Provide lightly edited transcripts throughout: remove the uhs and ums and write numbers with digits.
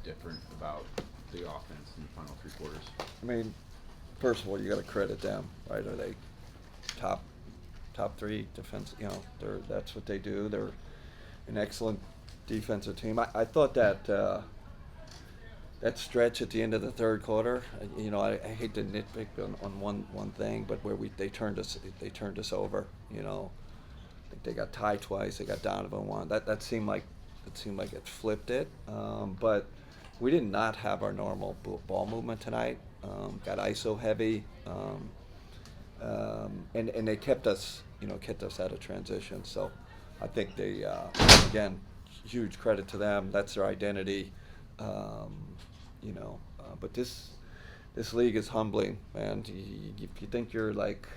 different about the offense in the final three quarters? I mean, first of all, you got to credit them, right? Are they top three defense? You know, that's what they do. They're an excellent defensive team. I thought that that stretch at the end of the third quarter, you know, I hate to nitpick on one thing, but where they turned us over. You know, I think they got tied twice. They got Donovan one. That seemed like it flipped it. But we did not have our normal ball movement tonight. Got ISO heavy, and they kept us out of transition. So I think they again, huge credit to them. That's their identity. But this league is humbling, man. If you think you're like,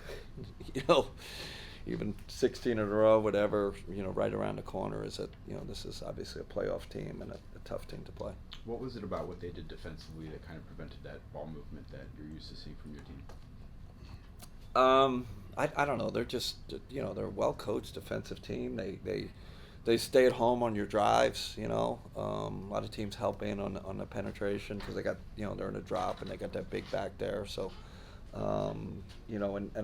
even 16 in a row, whatever, right around the corner is this is obviously a playoff team and a tough team to play. What was it about what they did defensively that kind of prevented that ball movement that you're used to seeing from your team? I don't know. They're just, they're a well-coached defensive team. They stay at home on your drives, a lot of teams help in on the penetration because they got, they're in a drop and they got that big back there. So, and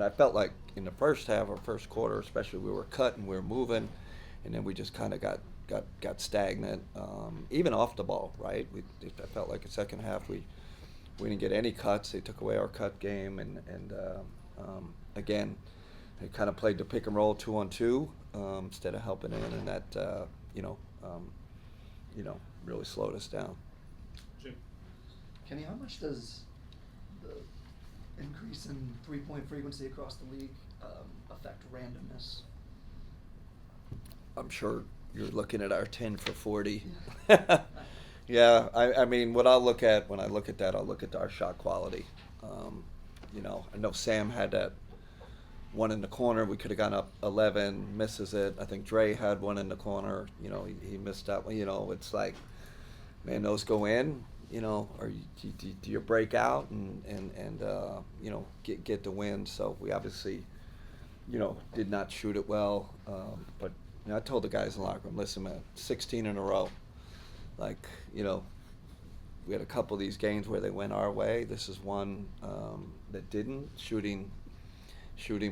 I felt like in the first half or first quarter, especially, we were cutting, we were moving, and then we just kind of got stagnant, even off the ball, right? I felt like the second half we didn't get any cuts. They took away our cut game, and again, they kind of played the pick and roll 2-on-2 instead of helping in, and that really slowed us down. Kenny, how much does the increase in three-point frequency across the league affect randomness? I'm sure you're looking at our 10 for 40. Yeah. Yeah, I mean, what I'll look at when I look at that, I'll look at our shot quality. I know Sam had that one in the corner. We could have gone up 11, misses it. I think Dre had one in the corner. He missed that one. It's like, man, those go in. Or do you break out and get the win? So we obviously, did not shoot it well. But I told the guys in the locker room, listen, man, 16 in a row. Like, we had a couple of these games where they went our way. This is one that didn't. Shooting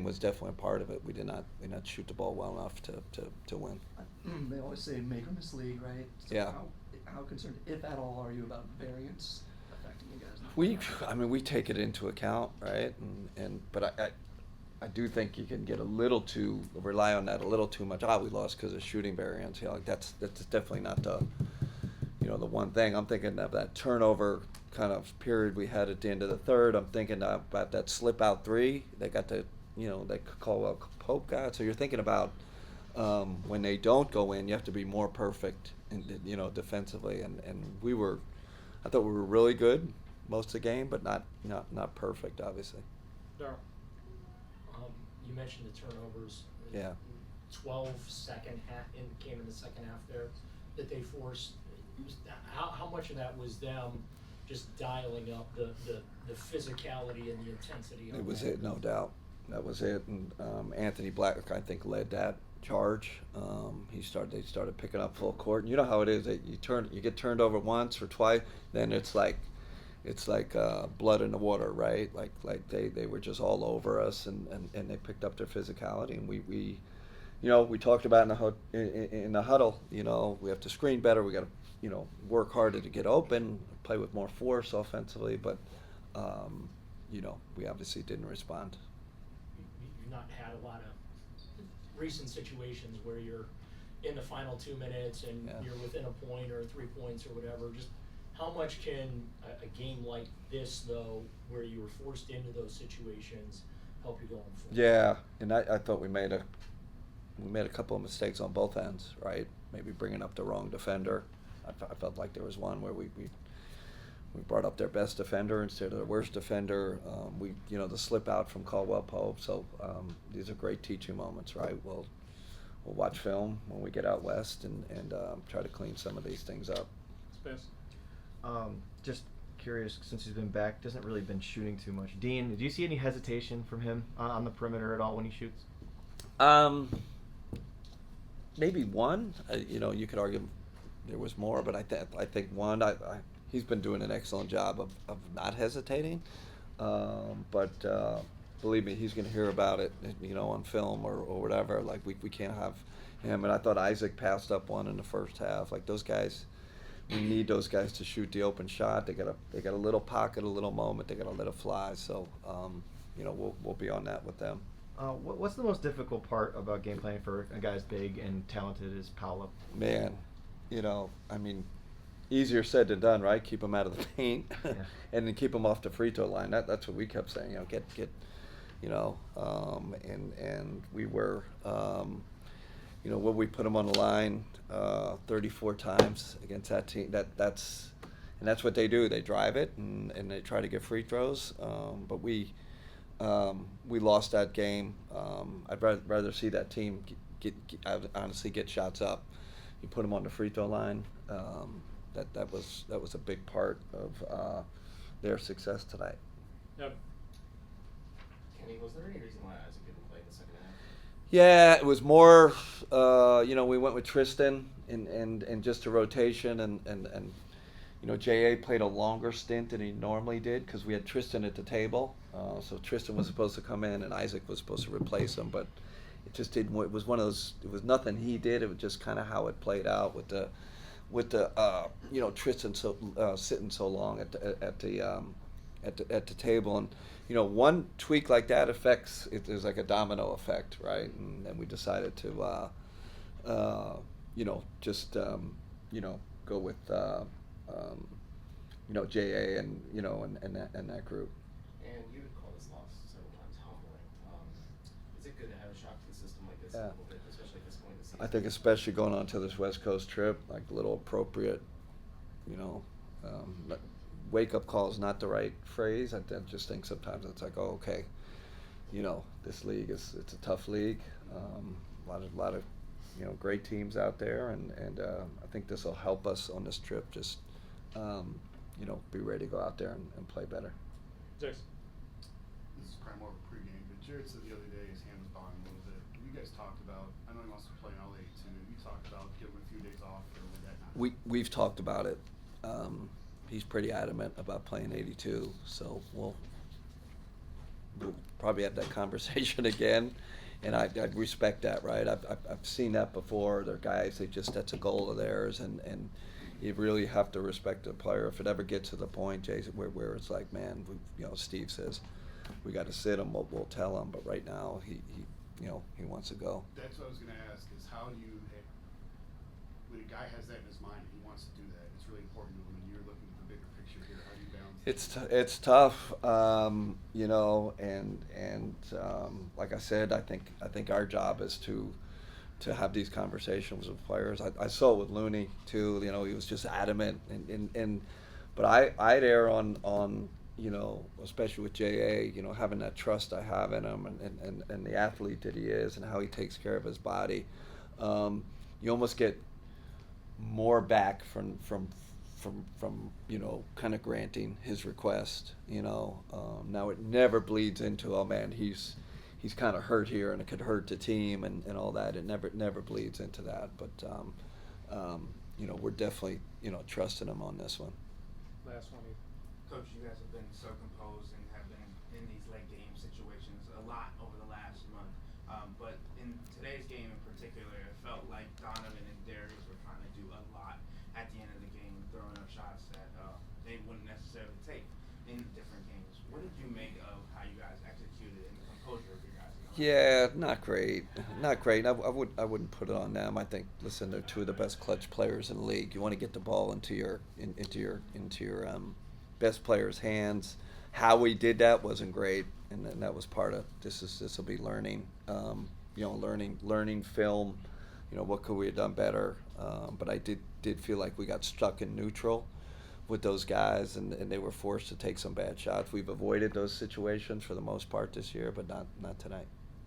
was definitely a part of it. We did not shoot the ball well enough to win. They always say make or miss league, right? So Yeah. How concerned, if at all, are you about variance affecting you guys? We take it into account, right? But I do think you can get rely on that a little too much. We lost because of shooting variance. That's definitely not the one thing. I'm thinking of that turnover kind of period we had at the end of the third. I'm thinking about that slip out three. They got they Caldwell Pope got. So you're thinking about when they don't go in, you have to be more perfect, defensively. And I thought we were really good most of the game, but not perfect, obviously. Darryl, you mentioned the turnovers. Yeah. 12 second half came in the second half there that they forced. How much of that was them just dialing up the physicality and the intensity? It was it, no doubt. That was it. And Anthony Black, I think, led that charge. They started picking up full court. And you know how it is. You get turned over once or twice, then it's like blood in the water, right? Like they were just all over us, and they picked up their physicality, and we talked about in the huddle. We have to screen better. We got to work harder to get open, play with more force offensively, but we obviously didn't respond. You've not had a lot of recent situations where you're in the final 2 minutes and you're within a point or 3 points or whatever. Just how much can a game like this, though, where you were forced into those situations, help you going forward? Yeah, and I thought we made a couple of mistakes on both ends, right? Maybe bringing up the wrong defender. I felt like there was one where we brought up their best defender instead of their worst defender. The slip out from Caldwell Pope. So these are great teaching moments, right? We'll watch film when we get out west and try to clean some of these things up. Space. Just curious, since he's been back, doesn't really been shooting too much. Dean, do you see any hesitation from him on the perimeter at all when he shoots? Maybe one. You could argue there was more, but I think one. he's been doing an excellent job of not hesitating. But believe me, he's going to hear about it, on film or whatever. Like we can't have him. And I thought Isaac passed up one in the first half. Like those guys, we need those guys to shoot the open shot. They got a little pocket, a little moment. They got to let it fly. So we'll be on that with them. What's the most difficult part about game planning for a guy as big and talented as Paolo? Man, easier said than done, right? Keep them out of the paint, Yeah. and then keep them off the free throw line. That's what we kept saying. Get, and we were, when we put them on the line 34 times against that team. That's what they do. They drive it and they try to get free throws. But we lost that game. I'd rather see that team honestly get shots up. You put them on the free throw line. That was a big part of their success tonight. Yep. Kenny, was there any reason why Isaac didn't play in the second half? Yeah, it was more. We went with Tristan and just a rotation, and J.A. played a longer stint than he normally did because we had Tristan at the table. So Tristan was supposed to come in, and Isaac was supposed to replace him, but it just didn't. It was one of those. It was nothing he did. It was just kind of how it played out with the Tristan sitting so long at the table, and one tweak like that affects it. There's like a domino effect, right? And then we decided to go with JA and that group. And you would call this loss several times humbling. Is it good to have a shock to the system like this a Yeah. little bit, especially at this point in the season? I think especially going on to this West Coast trip, like a little appropriate, wake up call is not the right phrase. I just think sometimes it's like, oh, okay, this league it's a tough league. A lot of great teams out there, and I think this will help us on this trip. Just be ready to go out there and play better. Six. This is probably more of a pregame, but Jared said the other day his hand was bothering him a little bit. You guys talked about, I know he wants to play in LA too. You talked about giving him a few days off, or would that not? We've talked about it. He's pretty adamant about playing 82, so we'll probably have that conversation again, and I'd respect that, right? I've seen that before. They're guys, that's a goal of theirs, and you really have to respect the player. If it ever gets to the point, Jason, where it's like, man, Steve says we got to sit him, we'll tell him, but right now he wants to go. That's what I was going to ask, is how do you, when a guy has that in his mind, he wants to do that, it's really important to him, and you're looking at the bigger picture here. How do you balance It's tough, like I said, I think our job is to have these conversations with players. I saw it with Looney too. He was just adamant, but I'd err on especially with JA, having that trust I have in him and the athlete that he is and how he takes care of his body. You almost get more back from kind of granting his request. Now it never bleeds into, oh man, he's kind of hurt here and it could hurt the team and all that. It never bleeds into that. But we're definitely trusting him on this one. Last one. Coach, you guys have been so composed and have been in these late game situations a lot over the last month. But in today's game in particular, it felt like Donovan and Darius were trying to do a lot at the end of the game, throwing up shots that they wouldn't necessarily take in different games. What did you make of how you guys executed and the composure of your guys? Yeah, not great. I wouldn't put it on them. I think, listen, they're two of the best clutch players in the league. You want to get the ball into your best players' hands. How we did that wasn't great, and that was part of this will be learning. Learning film. What could we have done better? But I did feel like we got stuck in neutral with those guys, and they were forced to take some bad shots. We've avoided those situations for the most part this year, but not tonight.